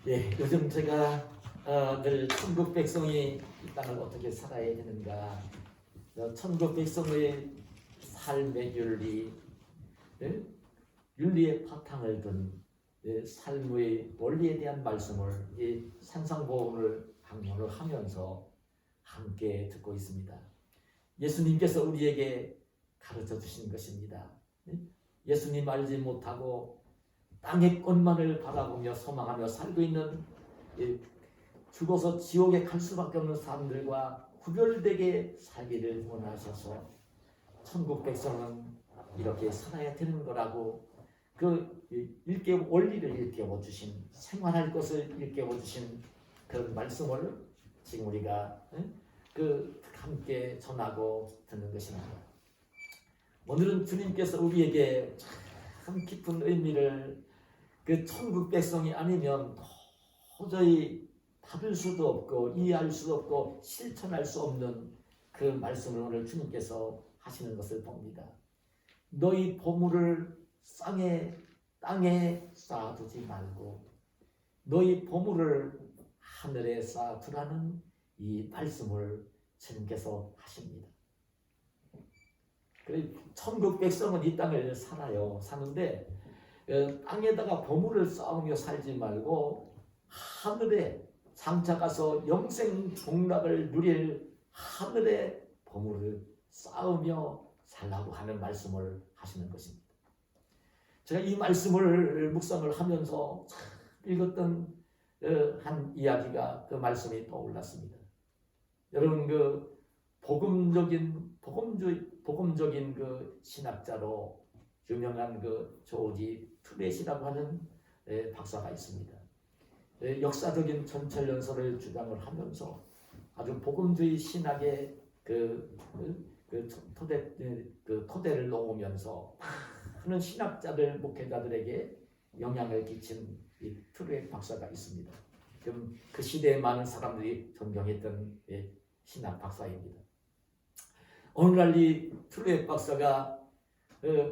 예, 요즘 제가 늘 천국 백성이 이 땅을 어떻게 살아야 되는가, 천국 백성의 삶의 윤리, 예? 윤리의 바탕을 둔 삶의 원리에 대한 말씀을 이 산상보험을 강론을 하면서 함께 듣고 있습니다. 예수님께서 우리에게 가르쳐 주신 것입니다. 예수님 알지 못하고 땅의 것만을 바라보며 소망하며 살고 있는 죽어서 지옥에 갈 수밖에 없는 사람들과 구별되게 살기를 원하셔서 천국 백성은 이렇게 살아야 되는 거라고 그 원리를 일깨워 주신, 생활할 것을 일깨워 주신 그런 말씀을 지금 우리가 함께 전하고 듣는 것입니다. 오늘은 주님께서 우리에게 참 깊은 의미를, 그 천국 백성이 아니면 도저히 받을 수도 없고 이해할 수도 없고 실천할 수 없는 그 말씀을 오늘 주님께서 하시는 것을 봅니다. 너희 보물을 땅에 쌓아두지 말고 너희 보물을 하늘에 쌓아두라는 이 말씀을 주님께서 하십니다. 그래, 천국 백성은 이 땅을 사는데 땅에다가 보물을 쌓으며 살지 말고 하늘에 장차가서 영생 복락을 누릴 하늘에 보물을 쌓으며 살라고 하는 말씀을 하시는 것입니다. 제가 이 말씀을 묵상을 하면서 읽었던 한 이야기가, 그 말씀이 떠올랐습니다. 여러분, 그 복음적인 그 신학자로 유명한 그 조지 트렛이라고 하는 박사가 있습니다. 역사적인 전철연설을 주장을 하면서 아주 복음주의 신학의 토대를 놓으면서 많은 신학자들, 목회자들에게 영향을 끼친 이 트렛 박사가 있습니다. 그 시대에 많은 사람들이 존경했던 신학 박사입니다. 오늘날 이 트렛 박사가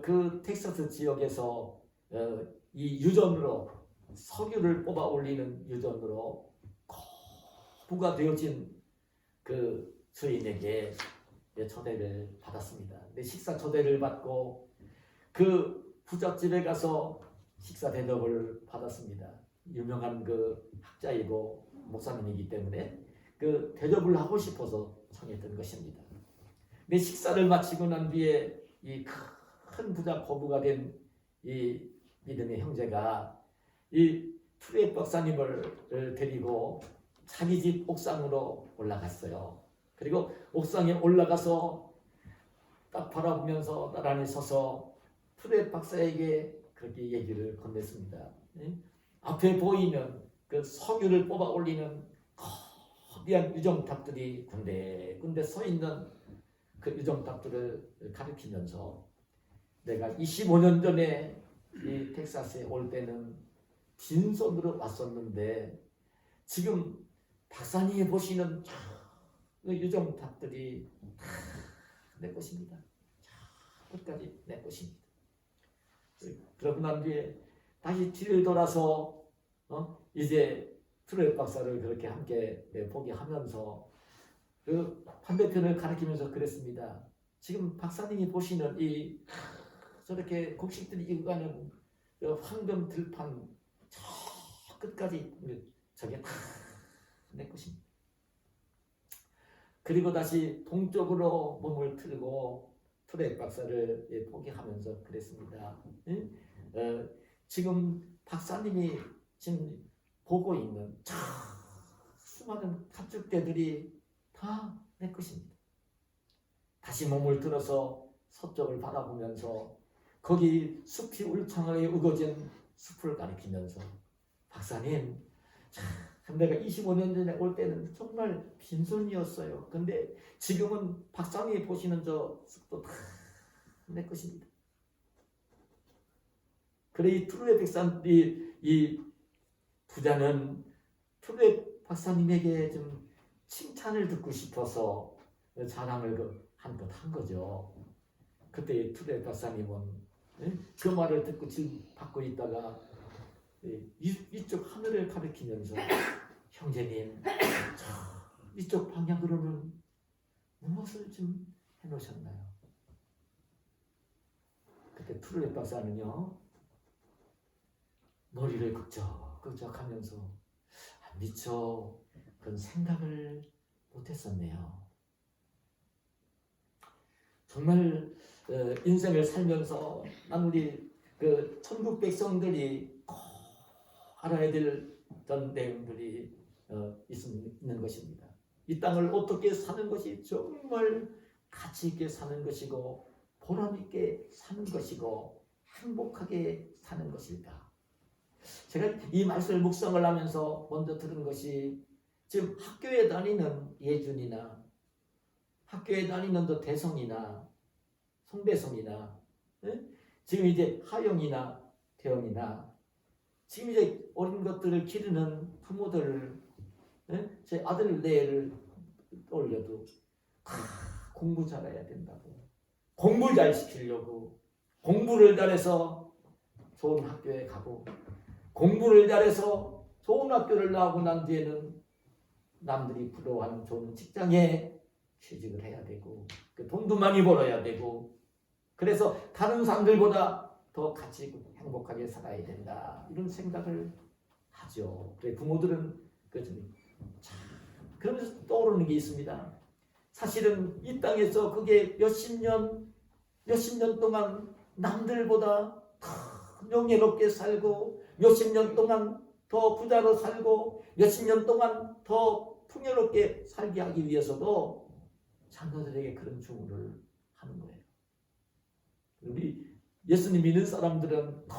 그 텍사스 지역에서 이 유전으로 석유를 뽑아 올리는 유전으로 거부가 되어진 그 주인에게 초대를 받았습니다. 식사 초대를 받고 그 부잣집에 가서 식사 대접을 받았습니다. 유명한 그 학자이고 목사님이기 때문에 그 대접을 하고 싶어서 청했던 것입니다. 근데 식사를 마치고 난 뒤에 이 큰 부자 거부가 된 이 믿음의 형제가 이 트렛 박사님을 데리고 자기 집 옥상으로 올라갔어요. 그리고 옥상에 올라가서 딱 바라보면서 나란히 서서 트렛 박사에게 그렇게 얘기를 건넸습니다. 앞에 보이는 그 석유를 뽑아 올리는 거대한 유정탑들이 군데군데 서 있는 그 유정탑들을 가리키면서, 내가 25년 전에 이 텍사스에 올 때는 빈손으로 왔었는데 지금 박사님이 보시는 그 유정탑들이 다 내 것입니다. 끝까지 내 것입니다. 그러고 난 뒤에 다시 뒤를 돌아서 이제 트렛 박사를 그렇게 함께 보게 하면서 그 반대편을 가리키면서 그랬습니다. 지금 박사님이 보시는 이 저렇게 곡식들이 익어가는 황금 들판 저 끝까지 저게 다 내 것입니다. 그리고 다시 동쪽으로 몸을 틀고 트렛 박사를 포기하면서 그랬습니다. 지금 박사님이 지금 보고 있는 저 수많은 가축대들이 다 내 것입니다. 다시 몸을 들어서 서쪽을 바라보면서 거기 숲이 울창하게 우거진 숲을 가리키면서, 박사님, 내가 25년 전에 올 때는 정말 빈손이었어요. 근데 지금은 박사님이 보시는 저 숲도 다 내 것입니다. 그래, 이 트렛 박사님이, 이 부자는 트렛 박사님에게 좀 칭찬을 듣고 싶어서 자랑을 한껏 한 거죠. 그때 트렛 박사님은 그 말을 듣고 지금 받고 있다가 이쪽 하늘을 가리키면서 형제님 이쪽 방향으로는 무엇을 좀 해놓으셨나요? 그때 트루렛 박사는요 머리를 끄적끄적하면서 미처 그런 생각을 못했었네요. 정말 인생을 살면서 난 우리 그 천국 백성들이 꼭 알아야 될 어떤 내용들이 있는 것입니다. 이 땅을 어떻게 사는 것이 정말 가치 있게 사는 것이고 보람 있게 사는 것이고 행복하게 사는 것일까? 제가 이 말씀을 묵상을 하면서 먼저 들은 것이 지금 학교에 다니는 예준이나 학교에 다니는 또 대성이나 송배성이나 지금 이제 하영이나 태영이나 지금 이제 어린 것들을 기르는 부모들 제 아들 내를 올려도 공부 잘해야 된다고 공부 잘 시키려고 공부를 잘해서 좋은 학교에 가고 공부를 잘해서 좋은 학교를 나오고 난 뒤에는 남들이 부러워하는 좋은 직장에 취직을 해야 되고 돈도 많이 벌어야 되고 그래서 다른 사람들보다 더 가치 있고 행복하게 살아야 된다 이런 생각을 하죠. 그래 부모들은 그러면서 떠오르는 게 있습니다. 사실은 이 땅에서 그게 몇십 년 동안 남들보다 더 명예롭게 살고 몇십 년 동안 더 부자로 살고 몇십 년 동안 더 풍요롭게 살게 하기 위해서도 자녀들에게 그런 충고를 하는 거예요. 우리 예수님 믿는 사람들은 꼭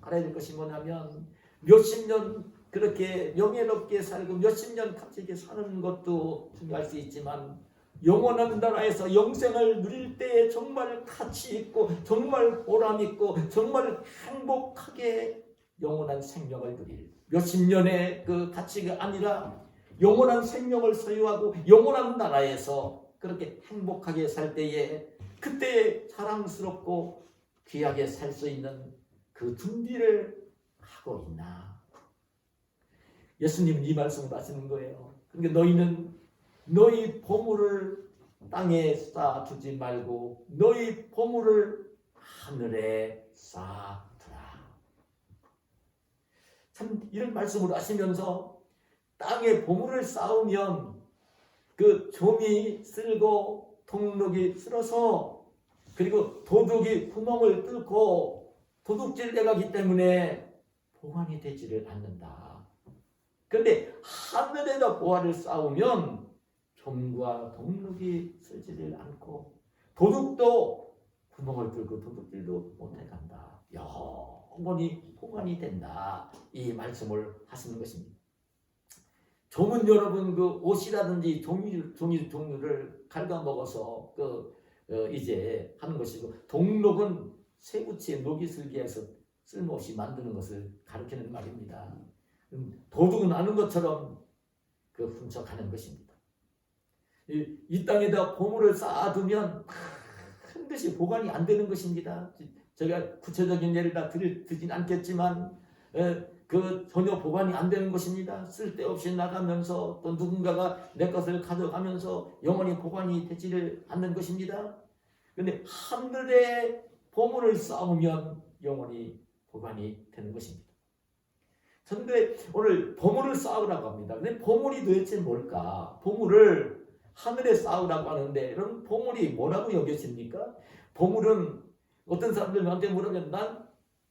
알아야 될 것이 뭐냐면 몇십 년 그렇게 명예롭게 살고 몇십 년 가치 있게 사는 것도 중요할 수 있지만 영원한 나라에서 영생을 누릴 때에 정말 가치 있고 정말 보람 있고 정말 행복하게 영원한 생명을 누릴 몇십 년의 그 가치가 아니라 영원한 생명을 소유하고 영원한 나라에서 그렇게 행복하게 살 때에 그때 자랑스럽고 귀하게 살 수 있는 그 준비를 하고 있나? 예수님은 이 말씀을 하시는 거예요. 그러니까 너희는 너희 보물을 땅에 쌓아두지 말고 너희 보물을 하늘에 쌓아두라. 참 이런 말씀을 하시면서 땅에 보물을 쌓으면 그 좀이 쓸고 동록이 쓸어서 그리고 도둑이 구멍을 뚫고 도둑질 내가기 때문에 보관이 되지를 않는다. 그런데 하늘에다 보화를 쌓으면 좀과 동록이 쓰지를 않고 도둑도 구멍을 뚫고 도둑질도 못해간다. 영원히 보관이 된다. 이 말씀을 하시는 것입니다. 좀은 여러분 그 옷이라든지 종류를 갉아먹어서 이제 하는 것이고 동록은 쇠붙이에 녹이 슬게 해서 쓸모없이 만드는 것을 가르치는 말입니다. 도둑은 아는 것처럼 훔쳐가는 것입니다. 이 땅에다 보물을 쌓아두면 큰 것이 보관이 안 되는 것입니다. 제가 구체적인 예를 다 드리진 않겠지만 전혀 보관이 안 되는 것입니다. 쓸데없이 나가면서 또 누군가가 내 것을 가져가면서 영원히 보관이 되지를 않는 것입니다. 그런데 하늘에 보물을 쌓으면 영원히 보관이 되는 것입니다. 저는 오늘 보물을 쌓으라고 합니다. 근데 보물이 도대체 뭘까? 보물을 하늘에 쌓으라고 하는데 여러분 보물이 뭐라고 여겨집니까? 보물은 어떤 사람들 저한테 물으면 난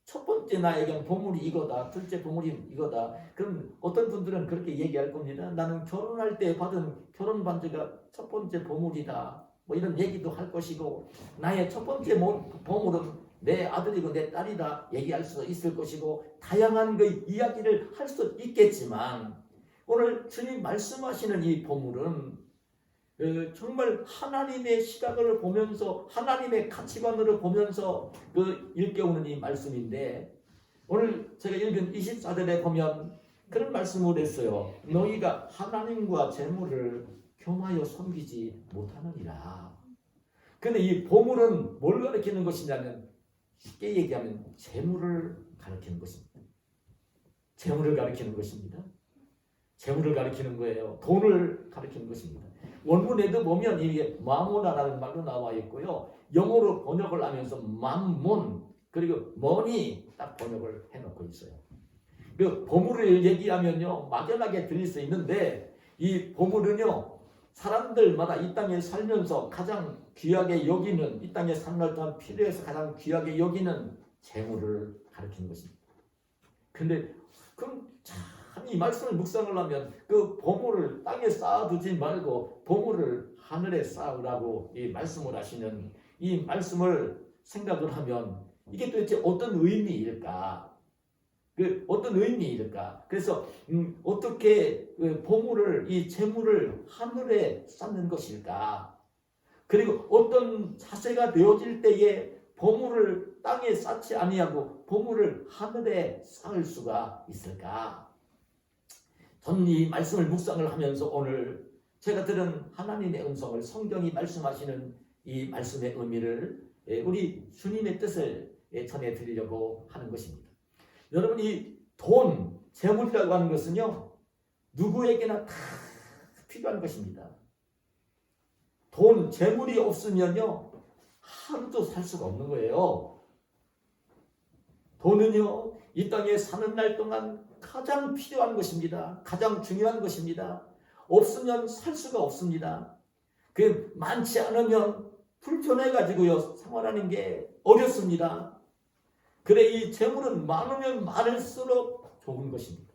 첫 번째 나에겐 보물이 이거다. 둘째 보물이 이거다. 그럼 어떤 분들은 그렇게 얘기할 겁니다. 나는 결혼할 때 받은 결혼 반지가 첫 번째 보물이다. 뭐 이런 얘기도 할 것이고 나의 첫 번째 보물은 내 아들이고 내 딸이다 얘기할 수 있을 것이고 다양한 그 이야기를 할 수 있겠지만 오늘 주님 말씀하시는 이 보물은 정말 하나님의 시각을 보면서 하나님의 가치관으로 보면서 일깨우는 이 말씀인데 오늘 제가 읽은 24절에 보면 그런 말씀을 했어요. 너희가 하나님과 재물을 겸하여 섬기지 못하느니라. 그런데 이 보물은 뭘 가리키는 것이냐면 쉽게 얘기하면 재물을 가리키는 것입니다. 재물을 가리키는 것입니다. 재물을 가리키는 거예요. 돈을 가리키는 것입니다. 원문에도 보면 이게 마모나라는 말로 나와 있고요. 영어로 번역을 하면서 맘몬 그리고 머니 딱 번역을 해놓고 있어요. 그 보물을 얘기하면요 막연하게 들릴 수 있는데 이 보물은요 사람들마다 이 땅에 살면서 가장 귀하게 여기는 이 땅에 살날 동안 필요해서 가장 귀하게 여기는 재물을 가리키는 것입니다. 근데 그럼 참 이 말씀을 묵상을 하면 그 보물을 땅에 쌓아두지 말고 보물을 하늘에 쌓으라고 이 말씀을 하시는 이 말씀을 생각을 하면 이게 도대체 어떤 의미일까? 그 어떤 의미일까? 그래서 어떻게 보물을 이 재물을 하늘에 쌓는 것일까? 그리고 어떤 자세가 되어질 때에 보물을 땅에 쌓지 아니하고 보물을 하늘에 쌓을 수가 있을까? 저는 이 말씀을 묵상을 하면서 오늘 제가 들은 하나님의 음성을 성경이 말씀하시는 이 말씀의 의미를 우리 주님의 뜻을 전해드리려고 하는 것입니다. 여러분 이 돈, 재물이라고 하는 것은요 누구에게나 다 필요한 것입니다. 돈, 재물이 없으면요 하루도 살 수가 없는 거예요. 돈은요 이 땅에 사는 날 동안 가장 필요한 것입니다. 가장 중요한 것입니다. 없으면 살 수가 없습니다. 그 많지 않으면 불편해가지고요 생활하는 게 어렵습니다. 그래 이 재물은 많으면 많을수록 좋은 것입니다.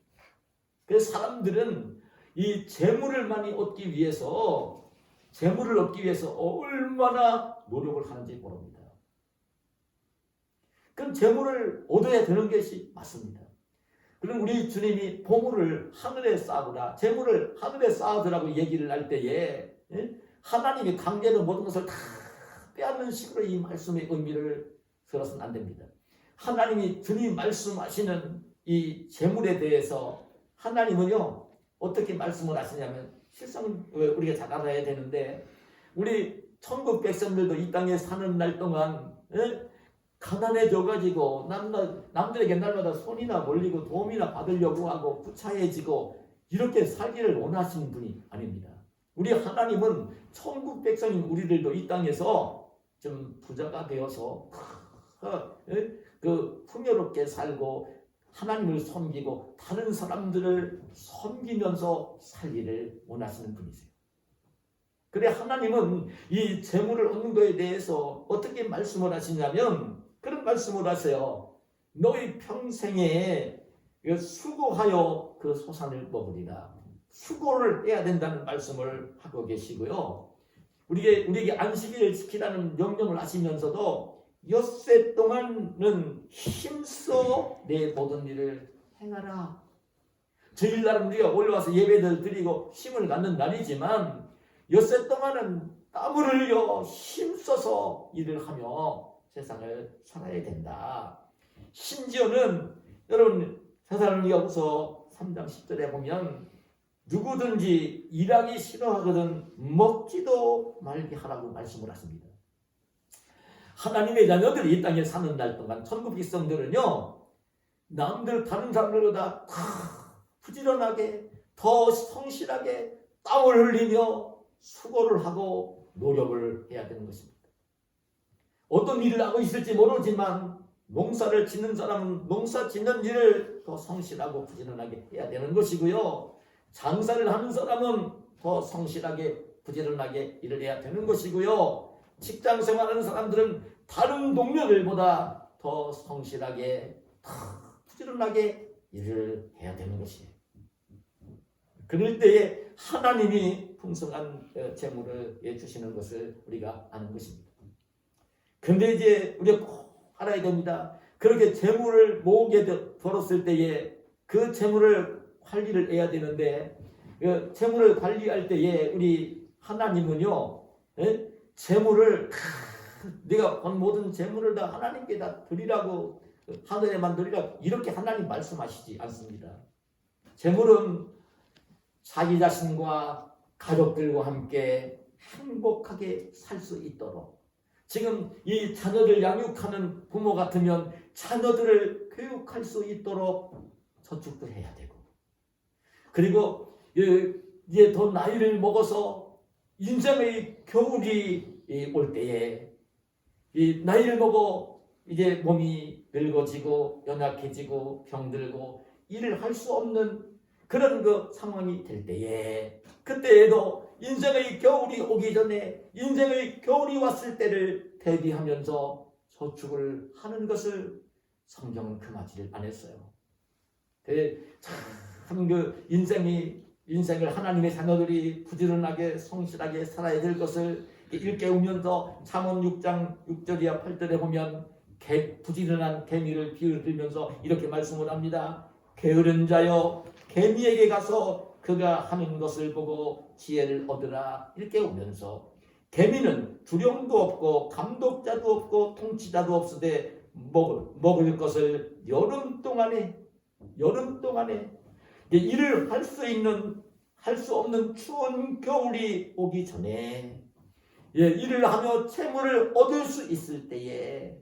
그래서 사람들은 이 재물을 많이 얻기 위해서 얼마나 노력을 하는지 모릅니다. 그럼 재물을 얻어야 되는 것이 맞습니다. 그럼 우리 주님이 보물을 하늘에 쌓으라, 재물을 하늘에 쌓으라고 얘기를 할 때에 하나님이 강제로 모든 것을 다 빼앗는 식으로 이 말씀의 의미를 들어서는 안 됩니다. 하나님이 주님이 말씀하시는 이 재물에 대해서 하나님은요 어떻게 말씀을 하시냐면 실상 우리가 잘 알아야 되는데 우리 천국 백성들도 이 땅에 사는 날 동안 가난해져가지고 남들에게 날마다 손이나 몰리고 도움이나 받으려고 하고 부차해지고 이렇게 살기를 원하시는 분이 아닙니다. 우리 하나님은 천국 백성인 우리들도 이 땅에서 좀 부자가 되어서 그 풍요롭게 살고 하나님을 섬기고 다른 사람들을 섬기면서 살기를 원하시는 분이세요. 그래 하나님은 이 재물을 얻는 것에 대해서 어떻게 말씀을 하시냐면 그런 말씀을 하세요. 너희 평생에 수고하여 그 소산을 먹으리라. 수고를 해야 된다는 말씀을 하고 계시고요. 우리에게 안식일을 지키라는 명령을 하시면서도 엿새 동안은 힘써 내 모든 일을 행하라. 주일날은 우리가 올라와서 예배를 드리고 힘을 갖는 날이지만 엿새 동안은 땀을 흘려 힘써서 일을 하며 세상을 살아야 된다. 심지어는 여러분 데살로니가후서 3장 10절에 보면 누구든지 일하기 싫어하거든 먹지도 말게 하라고 말씀을 하십니다. 하나님의 자녀들이 이 땅에 사는 날 동안 천국 백성들은요 남들 다른 사람들보다 부지런하게 더 성실하게 땀을 흘리며 수고를 하고 노력을 해야 되는 것입니다. 어떤 일을 하고 있을지 모르지만 농사를 짓는 사람은 농사 짓는 일을 더 성실하고 부지런하게 해야 되는 것이고요. 장사를 하는 사람은 더 성실하게 부지런하게 일을 해야 되는 것이고요. 직장 생활하는 사람들은 다른 동료들보다 더 성실하게 더 부지런하게 일을 해야 되는 것이에요. 그럴 때에 하나님이 풍성한 재물을 주시는 것을 우리가 아는 것입니다. 근데 이제 우리가 꼭 알아야 됩니다. 그렇게 재물을 모으게 벌었을 때에 그 재물을 관리를 해야 되는데 그 재물을 관리할 때에 우리 하나님은요 재물을 네가 번 모든 재물을 다 하나님께 다 드리라고 하늘에만 드리라고 이렇게 하나님 말씀하시지 않습니다. 재물은 자기 자신과 가족들과 함께 행복하게 살 수 있도록 지금 이 자녀들 양육하는 부모 같으면 자녀들을 교육할 수 있도록 저축도 해야 되고, 그리고 이제 더 나이를 먹어서 인생의 겨울이 올 때에 이 나이를 먹어 이제 몸이 늙어지고 연약해지고 병들고 일을 할 수 없는 그런 그 상황이 될 때에, 그때에도 인생의 겨울이 오기 전에 인생의 겨울이 왔을 때를 대비하면서 저축을 하는 것을 성경은 금하지를 않았어요. 참 그 인생을 하나님의 자녀들이 부지런하게 성실하게 살아야 될 것을 일깨우면서 잠언 6장 6절이야 8절에 보면 부지런한 개미를 비유를 들면서 이렇게 말씀을 합니다. 게으른 자여 개미에게 가서 그가 하는 것을 보고 지혜를 얻으라. 일깨우면서 개미는 두령도 없고 감독자도 없고 통치자도 없으되 먹을 것을 여름 동안에 일을 할 수 없는 추운 겨울이 오기 전에 일을 하며 채무를 얻을 수 있을 때에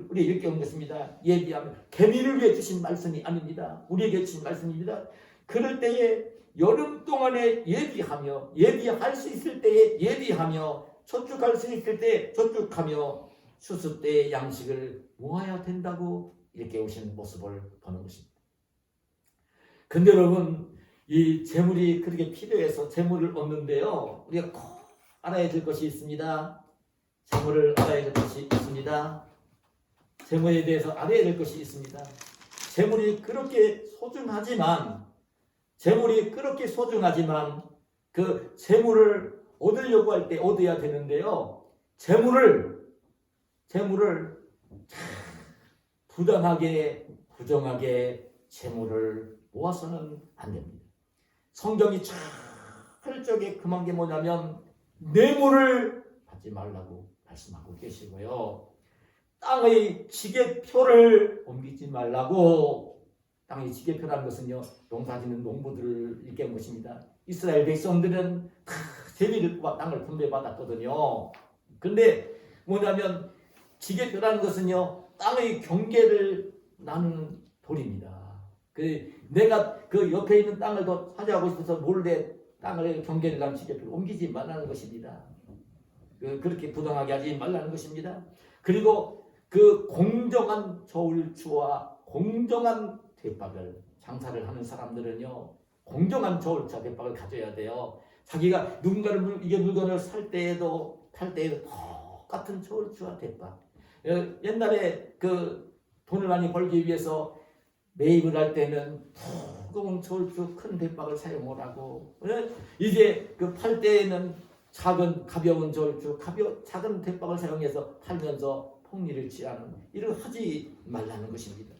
우리 이렇게 옮겼습니다. 예비하면 개미를 위해 주신 말씀이 아닙니다. 우리에게 주신 말씀입니다. 그럴 때에 여름 동안에 예비할 수 있을 때에 예비하며 저축할 수 있을 때에 저축하며 추수 때에 양식을 모아야 된다고 이렇게 오신 모습을 보는 것입니다. 근데 여러분, 이 재물이 그렇게 필요해서 재물을 얻는데요, 우리가 꼭 알아야 될 것이 있습니다. 재물을 알아야 될 것이 있습니다. 재물에 대해서 알아야 될 것이 있습니다. 재물이 그렇게 소중하지만 그 재물을 얻으려고 할 때 얻어야 되는데요, 재물을 부당하게 부정하게 재물을 모아서는 안 됩니다. 성경이 철저하게 금한 게 뭐냐면 뇌물을 받지 말라고 말씀하고 계시고요, 땅의 지게표를 옮기지 말라고. 땅의 지게표라는 것은요, 농사짓는 농부들을 일깨운 것입니다. 이스라엘 백성들은 다 재미를 뽑아 땅을 분배받았거든요. 근데 뭐냐면 지게표라는 것은요, 땅의 경계를 나눈 돌입니다. 내가 그 옆에 있는 땅을 더 차지하고 싶어서 몰래 땅을 경계를 나눈 지게표를 옮기지 말라는 것입니다. 그렇게 부당하게 하지 말라는 것입니다. 그리고 그 공정한 저울추와 공정한 대박을, 장사를 하는 사람들은요, 공정한 저울추와 대박을 가져야 돼요. 자기가 누군가를 물건을 살 때에도 팔 때에도 똑같은 저울추와 대박. 옛날에 그 돈을 많이 벌기 위해서 매입을 할 때는 무거운 저울추 큰 대박을 사용을 하고, 이제 그 팔 때에는 가벼운 저울추 작은 대박을 사용해서 팔면서 폭리를 취하는, 이런 하지 말라는 것입니다.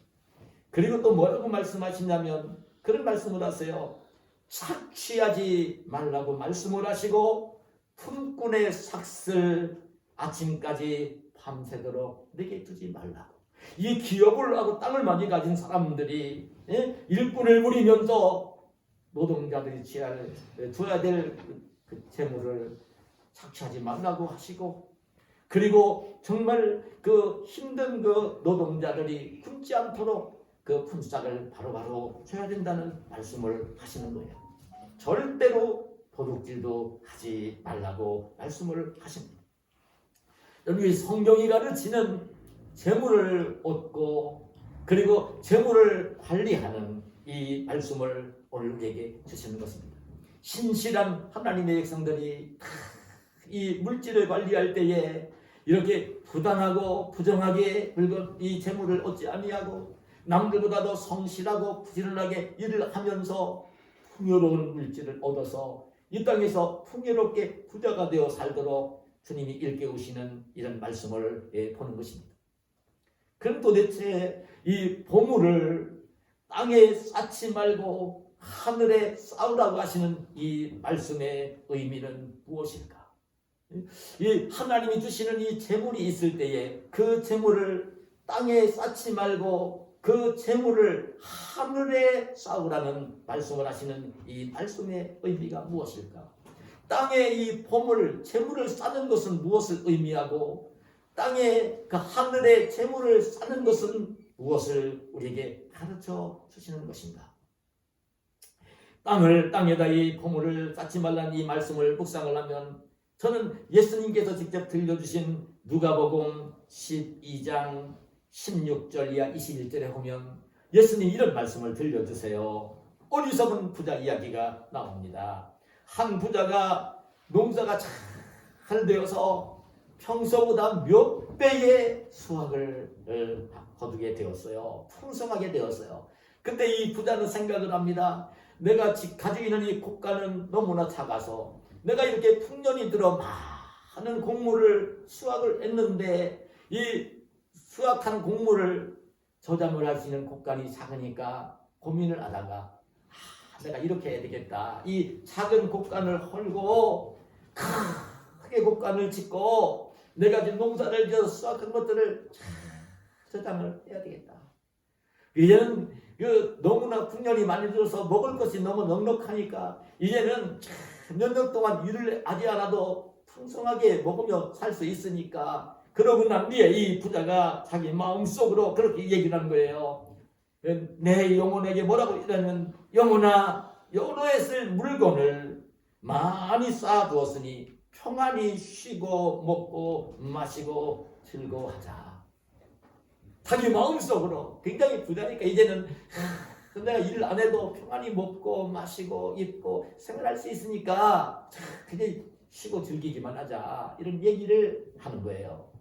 그리고 또 뭐라고 말씀하시냐면 그런 말씀을 하세요. 착취하지 말라고 말씀을 하시고 품꾼의 삭슬 아침까지 밤새도록 내게 주지 말라고. 이 기업을 하고 땅을 많이 가진 사람들이 일꾼을 부리면서 노동자들이 줘야 될 그 재물을 착취하지 말라고 하시고, 그리고 정말 그 힘든 그 노동자들이 굶지 않도록 그 품삯을 바로바로 줘야 된다는 말씀을 하시는 거예요. 절대로 도둑질도 하지 말라고 말씀을 하십니다. 여러분, 성경이 가르치는 재물을 얻고 그리고 재물을 관리하는 이 말씀을 오늘 우리에게 주시는 것입니다. 신실한 하나님의 백성들이 이 물질을 관리할 때에 이렇게 부당하고 부정하게 이 재물을 얻지 아니하고 남들보다도 성실하고 부지런하게 일을 하면서 풍요로운 물질을 얻어서 이 땅에서 풍요롭게 부자가 되어 살도록 주님이 일깨우시는 이런 말씀을 보는 것입니다. 그럼 도대체 이 보물을 땅에 쌓지 말고 하늘에 쌓으라고 하시는 이 말씀의 의미는 무엇일까? 이 하나님이 주시는 이 재물이 있을 때에 그 재물을 땅에 쌓지 말고 그 재물을 하늘에 쌓으라는 말씀을 하시는 이 말씀의 의미가 무엇일까? 땅에 이 보물, 재물을 쌓는 것은 무엇을 의미하고 땅에 그 하늘에 재물을 쌓는 것은 무엇을 우리에게 가르쳐 주시는 것인가? 땅에다 이 보물을 쌓지 말라는 이 말씀을 묵상을 하면 저는 예수님께서 직접 들려주신 누가복음 12장 16절 이하 21절에 보면 예수님 이런 말씀을 들려주세요. 어리석은 부자 이야기가 나옵니다. 한 부자가 농사가 잘 되어서 평소보다 몇 배의 수확을 거두게 되었어요. 풍성하게 되었어요. 그때 이 부자는 생각을 합니다. 내가 가지고 있는 이 곡간은 너무나 작아서 내가 이렇게 풍년이 들어 많은 곡물을 수확을 했는데 이 수확한 곡물을 저장을 할 수 있는 곡간이 작으니까 고민을 하다가 내가 이렇게 해야 되겠다. 이 작은 곡간을 헐고 크게 곡간을 짓고 내가 지금 농사를 지어서 수확한 것들을 저장을 해야 되겠다. 이제는 너무나 풍년이 많이 들어서 먹을 것이 너무 넉넉하니까 이제는 몇 년 동안 일을 하지 않아도 풍성하게 먹으며 살 수 있으니까 그러고 난 뒤에 이 부자가 자기 마음속으로 그렇게 얘기를 하는 거예요. 내 영혼에게 뭐라고 이러면 영혼아 여로에 쓸 물건을 많이 쌓아두었으니 평안히 쉬고 먹고 마시고 즐거워하자. 자기 마음속으로 굉장히 부자니까 이제는 내가 일을 안 해도 평안히 먹고 마시고 입고 생활할 수 있으니까 그냥 쉬고 즐기기만 하자 이런 얘기를 하는 거예요.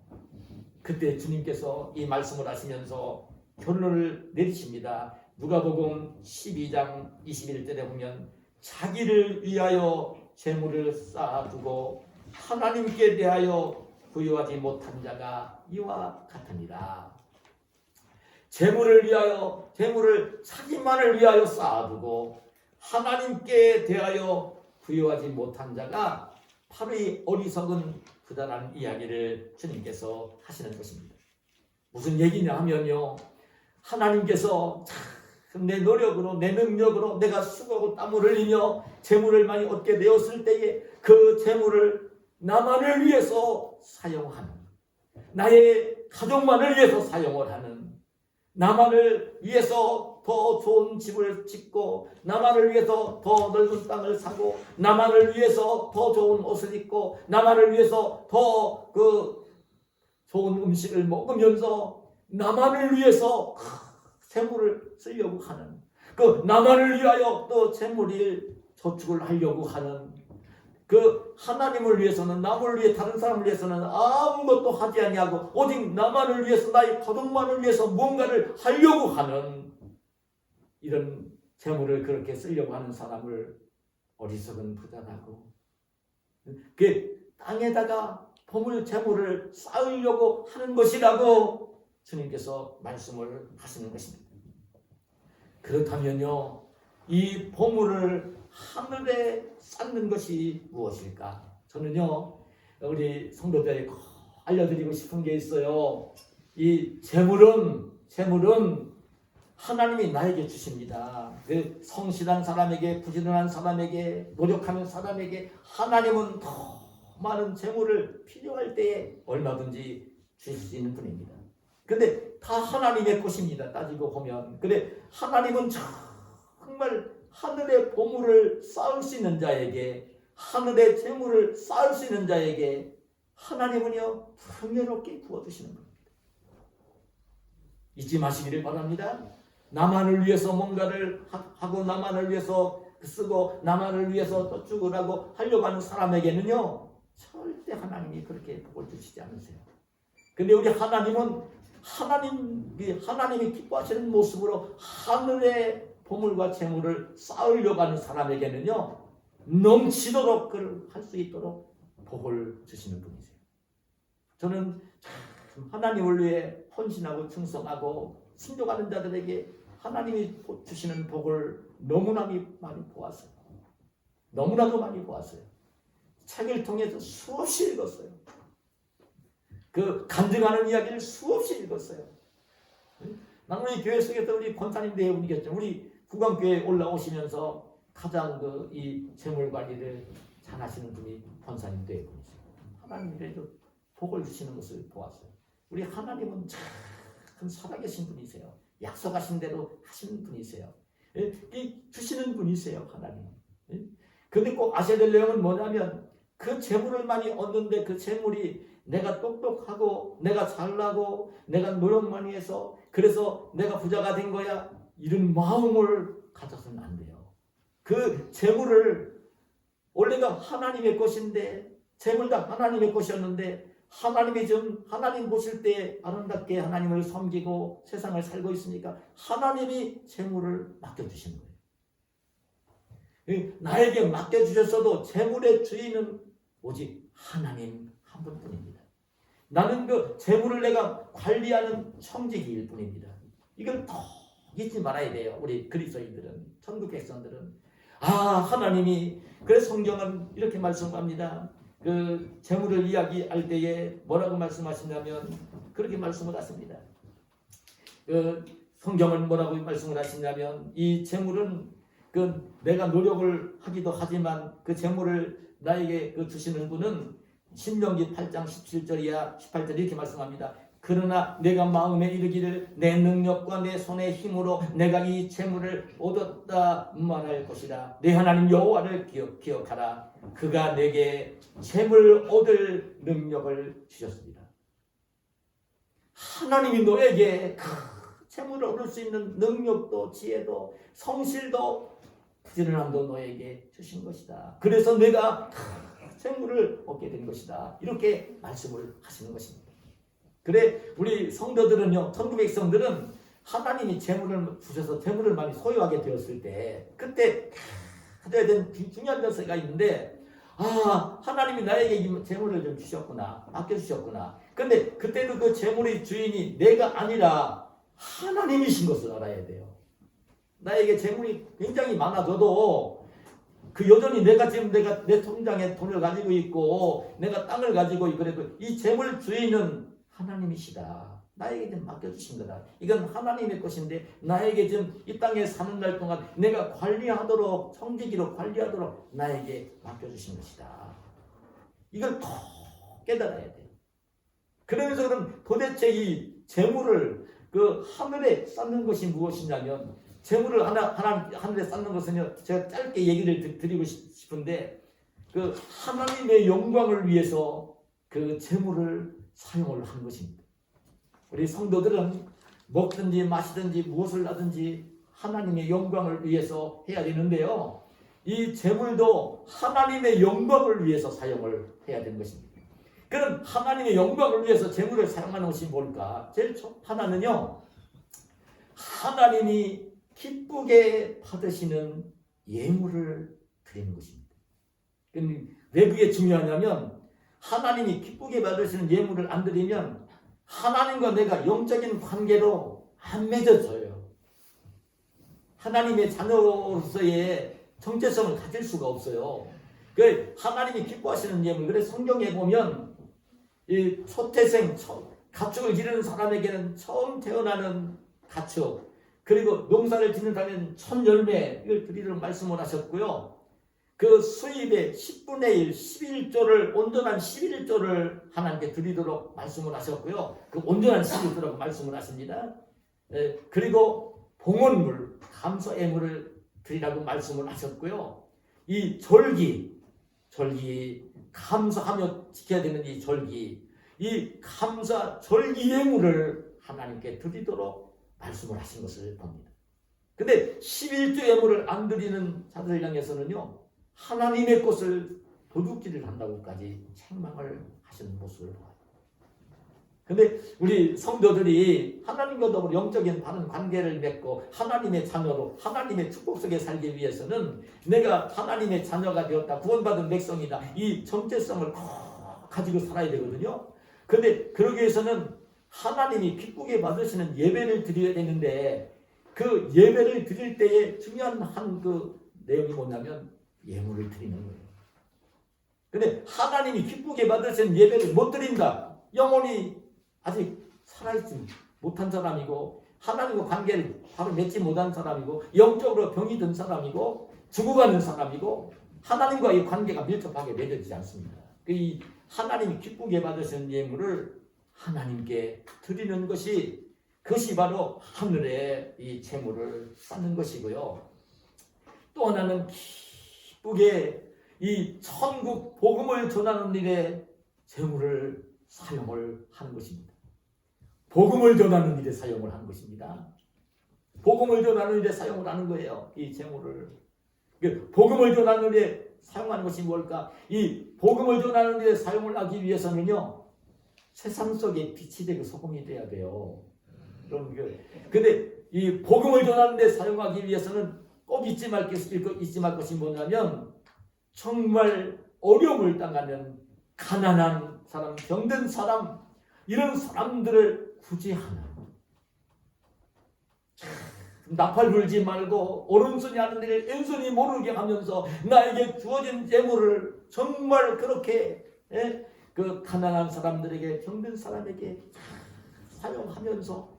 그때 주님께서 이 말씀을 하시면서 결론을 내리십니다. 누가복음 12장 21절에 보면 자기를 위하여 재물을 쌓아두고 하나님께 대하여 부여하지 못한 자가 이와 같으니라. 재물을 위하여 재물을 자기만을 위하여 쌓아두고 하나님께 대하여 부여하지 못한 자가 바로 이 어리석은 부자라는 이야기를 주님께서 하시는 것입니다. 무슨 얘기냐 하면요, 하나님께서 내 노력으로 내 능력으로 내가 수고하고 땀을 흘리며 재물을 많이 얻게 되었을 때에 그 재물을 나만을 위해서 사용하는, 나의 가족만을 위해서 사용을 하는, 나만을 위해서 더 좋은 집을 짓고 나만을 위해서 더 넓은 땅을 사고 나만을 위해서 더 좋은 옷을 입고 나만을 위해서 더 좋은 음식을 먹으면서 나만을 위해서 재물을 쓰려고 하는, 나만을 위하여 또 재물을 저축을 하려고 하는 하나님을 위해서는, 남을 위해 다른 사람을 위해서는 아무것도 하지 아니하고 오직 나만을 위해서 나의 가족만을 위해서 뭔가를 하려고 하는 이런 재물을 그렇게 쓰려고 하는 사람을 어리석은 부자라고, 땅에다가 보물 재물을 쌓으려고 하는 것이라고 주님께서 말씀을 하시는 것입니다. 그렇다면요, 이 보물을 하늘에 쌓는 것이 무엇일까? 저는요, 우리 성도들에게 알려드리고 싶은 게 있어요. 이 재물은 하나님이 나에게 주십니다. 성실한 사람에게, 부지런한 사람에게, 노력하는 사람에게 하나님은 더 많은 재물을 필요할 때에 얼마든지 주실 수 있는 분입니다. 근데 다 하나님의 것입니다. 따지고 보면. 근데 하나님은 정말 하늘의 보물을 쌓을 수 있는 자에게, 하늘의 재물을 쌓을 수 있는 자에게 하나님은요 풍요롭게 부어주시는 겁니다. 잊지 마시기를 바랍니다. 나만을 위해서 뭔가를 하고 나만을 위해서 쓰고 나만을 위해서 또 죽으라고 하려고 하는 사람에게는요 절대 하나님이 그렇게 복을 주시지 않으세요. 근데 우리 하나님은 하나님이 기뻐하시는 모습으로 하늘의 보물과 재물을 쌓으려고 하는 사람에게는요 넘치도록 그걸 할 수 있도록 복을 주시는 분이세요. 저는 참 하나님을 위해 헌신하고 충성하고 순종하는 자들에게 하나님이 주시는 복을 너무나도 많이 보았어요. 너무나도 많이 보았어요. 책을 통해서 수없이 읽었어요. 간증하는 이야기를 수없이 읽었어요. 나는 우리 교회 속에서 우리 권사님 대부분이겠죠. 우리 구강교회에 올라오시면서 가장 이 재물 관리를 잘 하시는 분이 권사님 대부분이세요. 하나님이 그래도 복을 주시는 것을 보았어요. 우리 하나님은 참 큰 살아계신 분이세요. 약속하신 대로 하시는 분이세요. 주시는 분이세요, 하나님. 근데 꼭 아셔야 될 내용은 뭐냐면 그 재물을 많이 얻는데 그 재물이 내가 똑똑하고 내가 잘나고 내가 노력 많이 해서 그래서 내가 부자가 된 거야, 이런 마음을 가져서는 안 돼요. 그 재물을 원래가 하나님의 것인데, 재물 다 하나님의 것이었는데 하나님이 좀 하나님 보실 때 아름답게 하나님을 섬기고 세상을 살고 있으니까 하나님이 재물을 맡겨주신 거예요. 나에게 맡겨주셨어도 재물의 주인은 오직 하나님 한 분뿐입니다. 나는 그 재물을 내가 관리하는 청지기일 뿐입니다. 이걸 꼭 잊지 말아야 돼요. 우리 그리스도인들은, 천국 백성들은. 하나님이, 그래서 성경은 이렇게 말씀합니다. 그 재물을 이야기할 때에 뭐라고 말씀하시냐면 그렇게 말씀을 하십니다. 그 성경은 뭐라고 말씀을 하시냐면 이 재물은 그 내가 노력을 하기도 하지만 그 재물을 나에게 그 주시는 분은 신명기 8장 17절이야 18절 이렇게 말씀합니다. 그러나 내가 마음에 이르기를 내 능력과 내 손의 힘으로 내가 이 재물을 얻었다 말할 것이라. 내 하나님 여호와를 기억하라. 그가 내게 재물 얻을 능력을 주셨습니다. 하나님이 너에게 재물을 얻을 수 있는 능력도 지혜도 성실도 부지런함도 너에게 주신 것이다. 그래서 내가 재물을 얻게 된 것이다. 이렇게 말씀을 하시는 것입니다. 그래 우리 성도들은요, 천국 백성들은 하나님이 재물을 주셔서 재물을 많이 소유하게 되었을 때 그때 가져야 되는 중요한 것이 있는데, 하나님이 나에게 이 재물을 좀 주셨구나, 맡겨주셨구나. 근데 그때도 그 재물의 주인이 내가 아니라 하나님이신 것을 알아야 돼요. 나에게 재물이 굉장히 많아져도 그 여전히 내가 지금 내 통장에 돈을 가지고 있고 내가 땅을 가지고 있고 그래도 이 재물 주인은 하나님이시다. 나에게 좀 맡겨주신 거다. 이건 하나님의 것인데 나에게 좀 이 땅에 사는 날 동안 내가 관리하도록, 청지기로 관리하도록 나에게 맡겨주신 것이다. 이걸 꼭 깨달아야 돼요. 그러면서 그럼 도대체 이 재물을 그 하늘에 쌓는 것이 무엇이냐면, 재물을 하늘에 쌓는 것은요, 제가 짧게 얘기를 드리고 싶은데 그 하나님의 영광을 위해서 그 재물을 사용을 한 것입니다. 우리 성도들은 먹든지 마시든지 무엇을 하든지 하나님의 영광을 위해서 해야 되는데요, 이 재물도 하나님의 영광을 위해서 사용을 해야 되는 것입니다. 그럼 하나님의 영광을 위해서 재물을 사용하는 것이 뭘까? 제일 첫 하나는요, 하나님이 기쁘게 받으시는 예물을 드리는 것입니다. 왜 그게 중요하냐면, 하나님이 기쁘게 받으시는 예물을 안 드리면 하나님과 내가 영적인 관계로 안 맺어져요. 하나님의 자녀로서의 정체성을 가질 수가 없어요. 그 하나님이 기뻐하시는 예물, 그래서 성경에 보면 이 초태생, 가축을 기르는 사람에게는 처음 태어나는 가축, 그리고 농사를 짓는 사람은 첫 열매를 드리도록 말씀을 하셨고요. 그 수입의 10분의 1, 11조를, 온전한 11조를 하나님께 드리도록 말씀을 하셨고요. 그 온전한 11조라고 말씀을 하십니다. 그리고 봉헌물, 감사 예물을 드리라고 말씀을 하셨고요. 이 절기, 감사하며 지켜야 되는 이 절기, 이 감사 절기 예물을 하나님께 드리도록 말씀을 하신 것을 봅니다. 근데 11조 예물을 안 드리는 자들 향해서는요, 하나님의 것을 도둑질을 한다고까지 책망을 하시는 모습을 봐요. 근데 우리 성도들이 하나님과 더불어 영적인 바른 관계를 맺고 하나님의 자녀로 하나님의 축복 속에 살기 위해서는 내가 하나님의 자녀가 되었다, 구원받은 백성이다, 이 정체성을 꼭 가지고 살아야 되거든요. 근데 그러기 위해서는 하나님이 기쁘게 받으시는 예배를 드려야 되는데, 그 예배를 드릴 때에 중요한 한 그 내용이 뭐냐면 예물을 드리는 거예요. 근데 하나님이 기쁘게 받으시는 예배를 못 드린다, 영혼이 아직 살아있지 못한 사람이고 하나님과 관계를 바로 맺지 못한 사람이고 영적으로 병이 든 사람이고 죽어가는 사람이고 하나님과의 관계가 밀접하게 맺어지지 않습니다. 이 하나님이 기쁘게 받으시는 예물을 하나님께 드리는 것이 그것이 바로 하늘에 이 재물을 쌓는 것이고요. 또 하나는 기쁘게 이 천국 복음을 전하는 일에 재물을 사용을 하는 것입니다. 복음을 전하는 일에 사용을 하는 것입니다. 복음을 전하는 일에 사용을 하는 거예요. 이 재물을. 복음을 전하는 일에 사용하는 것이 뭘까? 이 복음을 전하는 일에 사용을 하기 위해서는요, 세상 속에 빛이 되고 소금이 돼야 돼요. 근데 이 복음을 전하는 데 사용하기 위해서는 꼭 잊지 말 것이 뭐냐면, 정말 어려움을 당하는 가난한 사람, 병든 사람, 이런 사람들을 구제하는, 나팔 불지 말고 오른손이 하는 일을 왼손이 모르게 하면서 나에게 주어진 재물을 정말 그렇게 그 가난한 사람들에게, 병든 사람에게 사용하면서,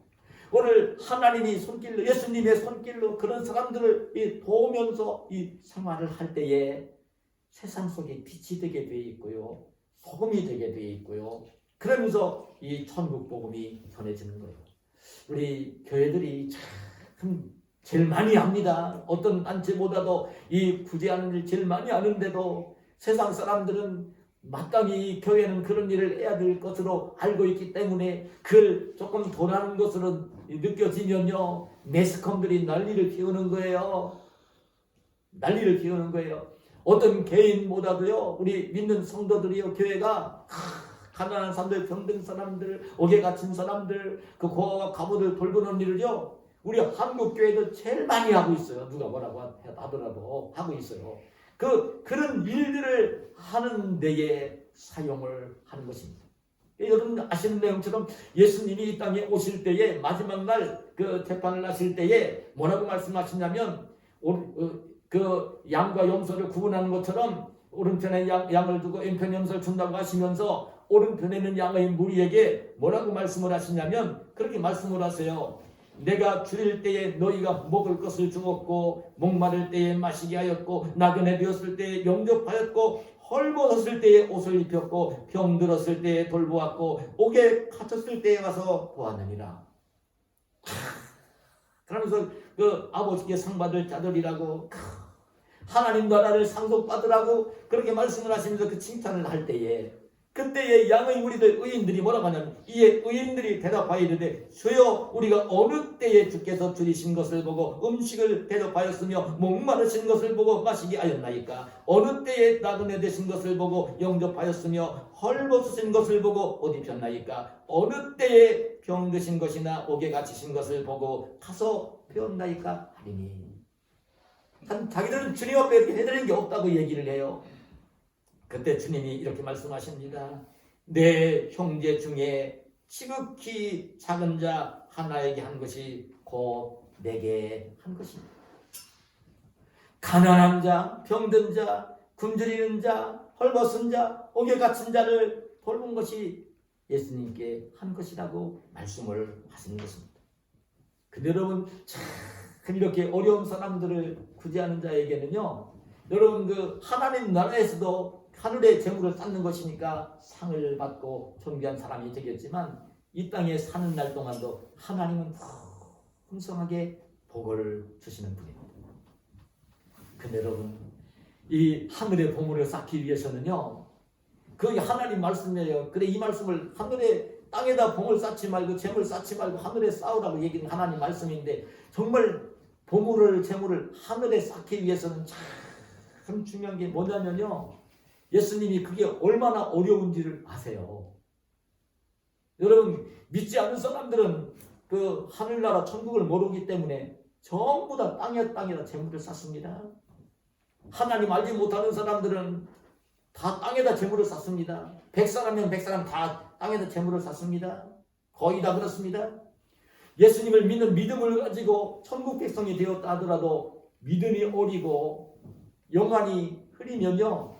오늘 하나님이 손길로, 예수님의 손길로 그런 사람들을 도우면서 이 생활을 할 때에 세상 속에 빛이 되게 되어 있고요, 소금이 되게 되어 있고요, 그러면서 이 천국 복음이 전해지는 거예요. 우리 교회들이 참 제일 많이 합니다. 어떤 단체보다도 이 구제하는 일 제일 많이 하는데도 세상 사람들은 마땅히 교회는 그런 일을 해야 될 것으로 알고 있기 때문에 그걸 조금 덜하는 것으로 느껴지면요, 매스컴들이 난리를 피우는 거예요. 난리를 피우는 거예요. 어떤 개인보다도요, 우리 믿는 성도들이요, 교회가 가난한 사람들, 병든 사람들, 옥에 갇힌 사람들, 그 고아와 과부들 돌보는 일을요, 우리 한국 교회도 제일 많이 하고 있어요. 누가 뭐라고 하더라도 하고 있어요. 그런 일들을 하는 데에 사용을 하는 것입니다. 여러분 아시는 내용처럼 예수님이 이 땅에 오실 때에, 마지막 날 그 재판을 하실 때에 뭐라고 말씀하시냐면, 그 양과 염소를 구분하는 것처럼 오른편에 양을 두고 왼편에 염소를 준다고 하시면서, 오른편에 있는 양의 무리에게 뭐라고 말씀을 하시냐면, 그렇게 말씀을 하세요. 내가 줄일 때에 너희가 먹을 것을 주었고, 목마를 때에 마시게 하였고, 나그네 되었을 때에 영접하였고, 헐벗었을 때에 옷을 입혔고, 병들었을 때에 돌보았고, 옥에 갇혔을 때에 가서 보았느니라. 그러면서 그 아버지께 상 받을 자들이라고, 하나님 나라를 상속받으라고 그렇게 말씀을 하시면서 그 칭찬을 할 때에, 그때의 양의 무리들, 의인들이 뭐라고 하냐면, 이에 의인들이 대답하여 이르되, 주여 우리가 어느 때에 주께서 줄이신 것을 보고 음식을 대접하였으며 목마르신 것을 보고 마시게 하였나이까? 어느 때에 나그네 되신 것을 보고 영접하였으며 헐벗으신 것을 보고 옷 입혔나이까? 어느 때에 병드신 것이나 옥에 갇히신 것을 보고 가서 배웠나이까? 하리니. 자기들은 주님 앞에 이렇게 해드리는 게 없다고 얘기를 해요. 그때 주님이 이렇게 말씀하십니다. 내 형제 중에 지극히 작은 자 하나에게 한 것이 곧 내게 한 것입니다. 가난한 자, 병든 자, 굶주리는 자, 헐벗은 자, 옥에 갇힌 자를 돌본 것이 예수님께 한 것이라고 말씀을 하시는 것입니다. 근데 여러분, 참 이렇게 어려운 사람들을 구제하는 자에게는요, 여러분 그 하나님 나라에서도 하늘의 재물을 쌓는 것이니까 상을 받고 존귀한 사람이 되겠지만, 이 땅에 사는 날 동안도 하나님은 풍성하게 복을 주시는 분입니다. 근데 여러분, 이 하늘의 보물을 쌓기 위해서는요, 그 하나님 말씀이에요. 그래, 이 말씀을 하늘에, 땅에다 보물 쌓지 말고 재물 쌓지 말고 하늘에 쌓으라고 얘기는 하나님 말씀인데, 정말 보물을, 재물을 하늘에 쌓기 위해서는 참 중요한 게 뭐냐면요, 예수님이 그게 얼마나 어려운지를 아세요. 여러분, 믿지 않는 사람들은 그 하늘나라 천국을 모르기 때문에 전부 다 땅에다 재물을 쌓습니다. 하나님 알지 못하는 사람들은 다 땅에다 재물을 쌓습니다. 100사람이면 100사람 다 땅에다 재물을 쌓습니다. 거의 다 그렇습니다. 예수님을 믿는 믿음을 가지고 천국 백성이 되었다 하더라도 믿음이 어리고 영안이 흐리면요,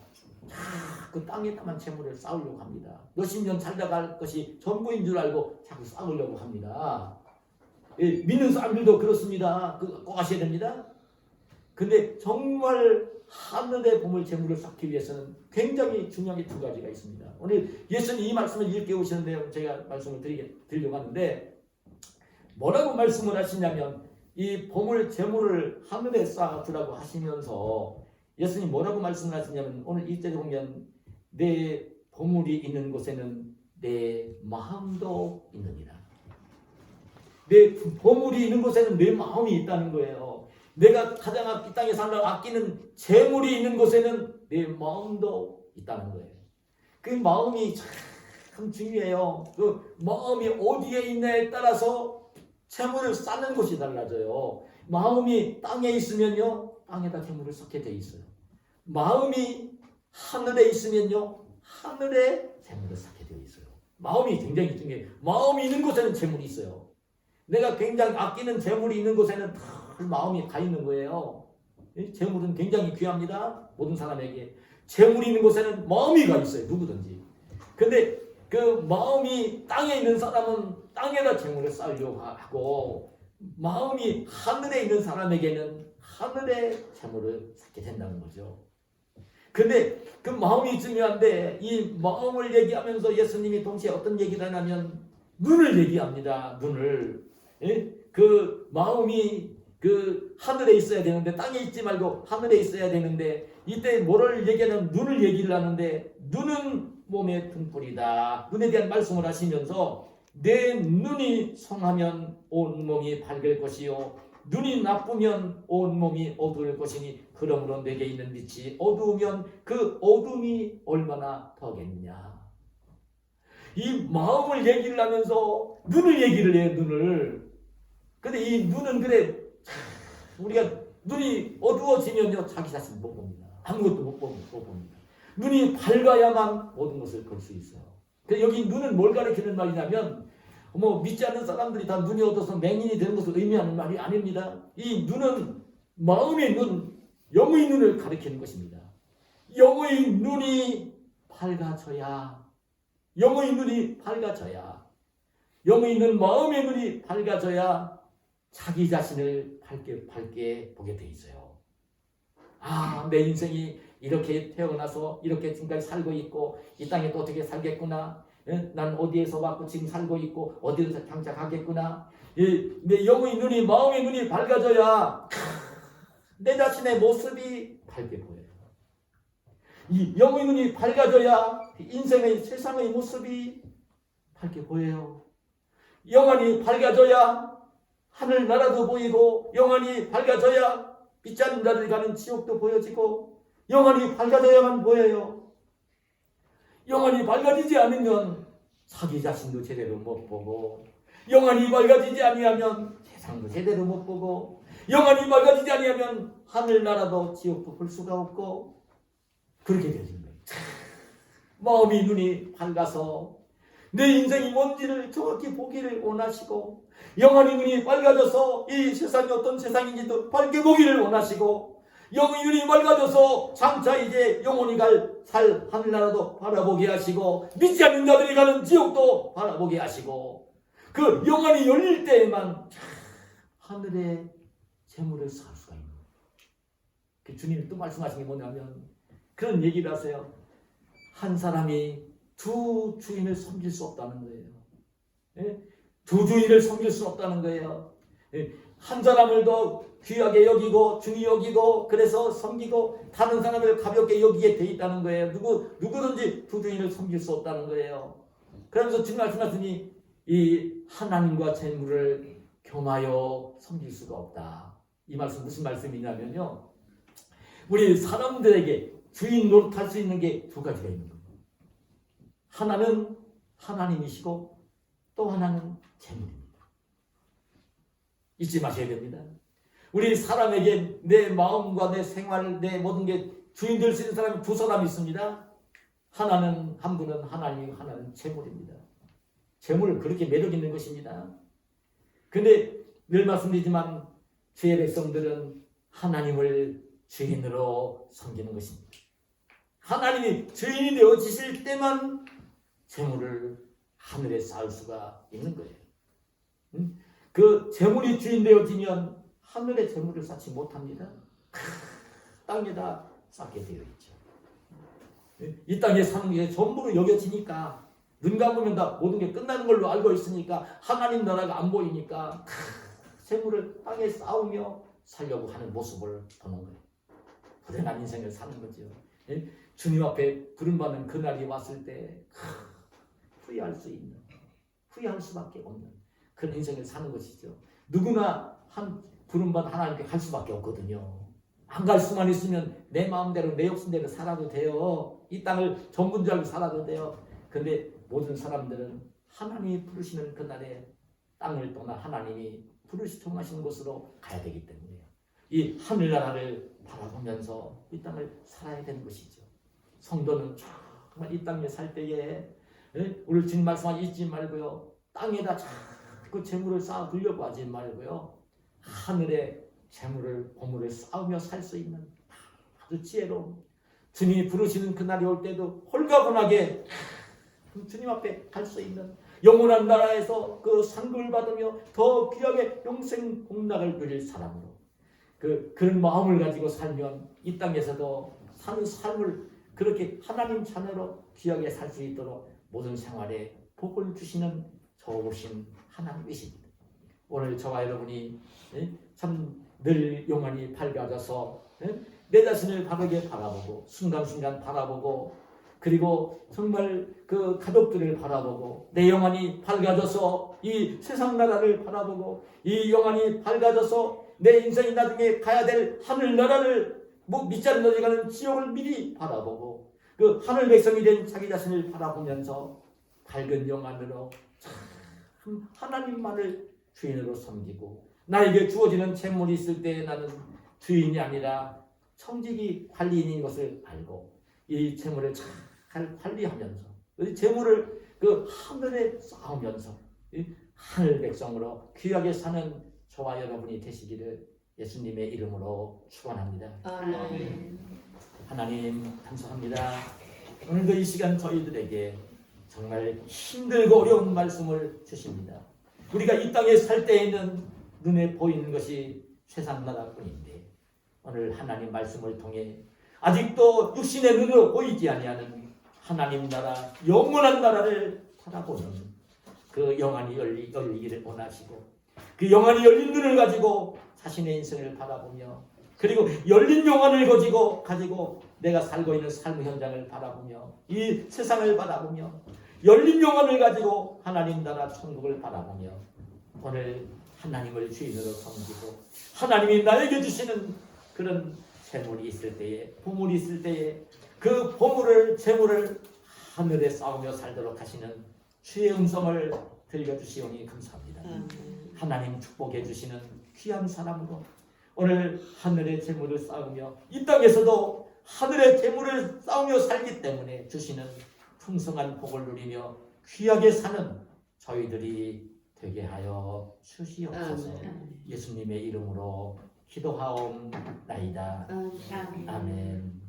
그 땅에다만 재물을 쌓으려고 합니다. 몇십 년 살다갈 것이 전부인 줄 알고 자꾸 쌓으려고 합니다. 믿는 사람들도 그렇습니다. 꼭 아셔야 됩니다. 근데 정말 하늘의 보물 재물을 쌓기 위해서는 굉장히 중요한 게 두 가지가 있습니다. 오늘 예수님 이 말씀을 일깨우시는데 제가 말씀을 드리려고 하는데, 뭐라고 말씀을 하시냐면 이 보물 재물을 하늘에 쌓아두라고 하시면서 예수님 뭐라고 말씀을 하시냐면 오늘 1절에 보면 내 보물이 있는 곳에는 내 마음도 있느니라. 내 보물이 있는 곳에는 내 마음이 있다는 거예요. 내가 가장 이 땅에 살려 아끼는 재물이 있는 곳에는 내 마음도 있다는 거예요. 그 마음이 참 중요해요. 그 마음이 어디에 있냐에 따라서 재물을 쌓는 곳이 달라져요. 마음이 땅에 있으면요, 땅에다 재물을 쌓게 돼 있어요. 마음이 하늘에 있으면요, 하늘에 재물을 쌓게 되어 있어요. 마음이 굉장히 중요해요. 마음이 있는 곳에는 재물이 있어요. 내가 굉장히 아끼는 재물이 있는 곳에는 다 마음이 가 있는 거예요. 재물은 굉장히 귀합니다. 모든 사람에게. 재물이 있는 곳에는 마음이 가 있어요. 누구든지. 근데 그 마음이 땅에 있는 사람은 땅에다 재물을 쌓으려고 하고 마음이 하늘에 있는 사람에게는 하늘에 재물을 쌓게 된다는 거죠. 근데 그 마음이 중요한데 이 마음을 얘기하면서 예수님이 동시에 어떤 얘기를 하냐면 눈을 얘기합니다. 눈을. 예? 그 마음이 그 하늘에 있어야 되는데 땅에 있지 말고 하늘에 있어야 되는데 이때 뭐를 얘기하냐면 눈을 얘기를 하는데 눈은 몸의 등불이다. 눈에 대한 말씀을 하시면서 내 눈이 성하면 온 몸이 밝을 것이요 눈이 나쁘면 온 몸이 어두울 것이니 그러므로 내게 있는 빛이 어두우면 그 어둠이 얼마나 더겠냐. 이 마음을 얘기를 하면서 눈을 얘기를 해요. 눈을. 근데 이 눈은 그래 우리가 눈이 어두워지면요 자기 자신 못 봅니다. 아무것도 못 봅니다. 눈이 밝아야만 모든 것을 볼 수 있어요. 그래서 여기 눈은 뭘 가리키는 말이냐면 뭐 믿지 않는 사람들이 다 눈이 어두워서 맹인이 되는 것을 의미하는 말이 아닙니다. 이 눈은 마음의 눈, 영의 눈을 가리키는 것입니다. 영의 눈이 밝아져야 영의 눈이 밝아져야 영의 눈, 마음의 눈이 밝아져야 자기 자신을 밝게 보게 돼 있어요. 아, 내 인생이 이렇게 태어나서 이렇게 지금까지 살고 있고 이 땅에 또 어떻게 살겠구나. 난 어디에서 왔고 지금 살고 있고 어디에서 장착하겠구나. 내 영의 눈이 마음의 눈이 밝아져야 내 자신의 모습이 밝게 보여요. 이 영의 눈이 밝아져야 인생의 세상의 모습이 밝게 보여요. 영안이 밝아져야 하늘나라도 보이고 영안이 밝아져야 믿지 않는 자들이 가는 지옥도 보여지고 영안이 밝아져야만 보여요. 영안이 밝아지지 않으면 자기 자신도 제대로 못 보고 영안이 밝아지지 아니하면 세상도 제대로 못 보고 영안이 밝아지지 아니하면 하늘나라도 지옥도 볼 수가 없고 그렇게 되는 거예요. 마음이 눈이 밝아서 내 인생이 뭔지를 정확히 보기를 원하시고 영안의 눈이 밝아져서 이 세상이 어떤 세상인지도 밝게 보기를 원하시고 영의 눈이 밝아져서 장차 이제 영혼이 갈 하늘나라도 바라보게 하시고 믿지 않는 자들이 가는 지옥도 바라보게 하시고 그 영안이 열릴 때에만 하늘에 재물을 쌓을 수가 있는 거예요. 그 주님이 또 말씀하신 게 뭐냐면 그런 얘기를 하세요. 한 사람이 두 주인을 섬길 수 없다는 거예요. 예? 두 주인을 섬길 수 없다는 거예요. 예? 한 사람을 더 귀하게 여기고 중히 여기고 그래서 섬기고 다른 사람을 가볍게 여기게 돼 있다는 거예요. 누구든지 두 주인을 섬길 수 없다는 거예요. 그러면서 주님 말씀하시니 이 하나님과 재물을 겸하여 섬길 수가 없다. 이 말씀 무슨 말씀이냐면요. 우리 사람들에게 주인 노릇할 수 있는 게 두 가지가 있는 거예요. 하나는 하나님이시고 또 하나는 재물입니다. 잊지 마셔야 됩니다. 우리 사람에게 내 마음과 내 생활, 내 모든 게 주인 될 수 있는 사람이 두 사람이 있습니다. 하나는 한 분은 하나님이고 하나는 재물입니다. 재물은 그렇게 매력 있는 것입니다. 근데 늘 말씀드리지만 주의 백성들은 하나님을 주인으로 섬기는 것입니다. 하나님이 주인이 되어지실 때만 재물을 하늘에 쌓을 수가 있는 거예요. 그 재물이 주인 되어지면 하늘에 재물을 쌓지 못합니다. 땅에다 쌓게 되어 있죠. 이 땅에 사는 게 전부로 여겨지니까 눈 감으면 다 모든 게 끝나는 걸로 알고 있으니까 하나님 나라가 안 보이니까 재물을 땅에 쌓으며 살려고 하는 모습을 보는 거예요. 불행한 인생을 사는 거죠. 예? 주님 앞에 부름받는 그날이 왔을 때 후회할 수 있는, 후회할 수밖에 없는 그런 인생을 사는 것이죠. 누구나 한 부름받은 하나님께 갈 수밖에 없거든요. 안 갈 수만 있으면 내 마음대로 내 욕심대로 살아도 돼요. 이 땅을 전부인 줄 알고 살아도 돼요. 근데 모든 사람들은 하나님이 부르시는 그날에 땅을 떠나 하나님이 부르시통하시는 곳으로 가야 되기 때문에 이 하늘나라를 바라보면서 이 땅을 살아야 되는 것이죠. 성도는 정말 이 땅에 살 때에 오늘 주님 말씀을 잊지 말고요. 땅에다 자꾸 재물을 쌓아두려고 하지 말고요. 하늘에 재물을 보물을 쌓으며 살 수 있는 아주 지혜로운 주님이 부르시는 그날이 올 때도 홀가분하게 주님 앞에 갈 수 있는 영원한 나라에서 그 상급을 받으며 더 귀하게 영생 복락을 누릴 사람으로 그런 마음을 가지고 살면 이 땅에서도 사는 삶을 그렇게 하나님 자녀로 귀하게 살 수 있도록 모든 생활에 복을 주시는 좋으신 하나님이십니다. 오늘 저와 여러분이 참 늘 영혼이 밝아져서 내 자신을 바르게 바라보고 순간순간 바라보고 그리고 정말 그 가족들을 바라보고 내 영혼이 밝아져서 이 세상 나라를 바라보고 이 영혼이 밝아져서 내 인생이 나중에 가야 될 하늘나라를 밑자리 너지 가는 지옥을 미리 바라보고 그 하늘 백성이 된 자기 자신을 바라보면서 밝은 영안으로 참 하나님만을 주인으로 섬기고 나에게 주어지는 재물이 있을 때 나는 주인이 아니라 청지기 관리인인 것을 알고 이 재물을 잘 관리하면서 재물을 그 하늘에 쌓으면서 하늘 백성으로 귀하게 사는 저와 여러분이 되시기를 예수님의 이름으로 축원합니다. 아멘. 하나님 감사합니다. 오늘도 이 시간 저희들에게 정말 힘들고 어려운 말씀을 주십니다. 우리가 이 땅에 살 때에는 눈에 보이는 것이 세상 나라뿐인데 오늘 하나님 말씀을 통해 아직도 육신의 눈으로 보이지 아니하는 하나님 나라 영원한 나라를 바라보는 그 영안이 열리기를 원하시고 그 영안이 열린 눈을 가지고 자신의 인생을 바라보며 그리고 열린 영안을 가지고 내가 살고 있는 삶의 현장을 바라보며 이 세상을 바라보며 열린 영안을 가지고 하나님 나라 천국을 바라보며 오늘 하나님을 주인으로 섬기고 하나님이 나에게 주시는 그런 재물이 있을 때에 보물이 있을 때에 그 보물을 재물을 하늘에 쌓으며 살도록 하시는 주의 음성을 들려주시오니 감사합니다. 하나님 축복해 주시는 귀한 사람으로 오늘 하늘의 재물을 쌓으며 이 땅에서도 하늘의 재물을 쌓으며 살기 때문에 주시는 풍성한 복을 누리며 귀하게 사는 저희들이 되게 하여 주시옵소서. 예수님의 이름으로 기도하옵나이다. 아멘.